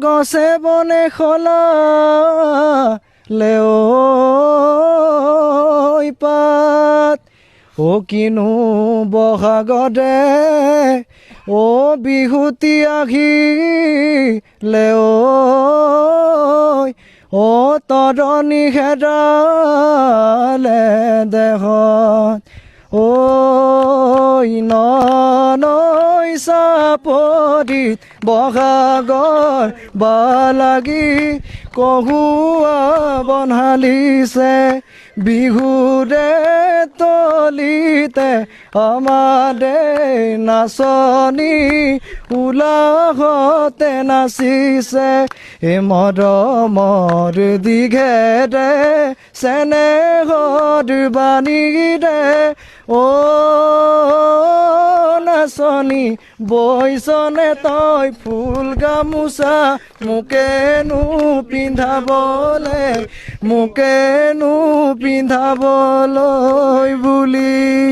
গছে বনে খলা লেও পাত ও কিনো বহাগতে ও বিহুতি আহি লেও ও তৰণি খেদালে দেহত ঐ নৈ চাপৰিত বহাগৰ বালাগি কহুৱা বনহালিছে বিহুৰে তলিতে আমাৰে নাচনি উলাহতে নাচিছে এ মৰমৰ দিঘেৰে চেনেহৰ বাণীৰে ও নাচনি বৈচনে তই ফুল গামোচা মোকেনো পিন্ধাবলৈ বুলি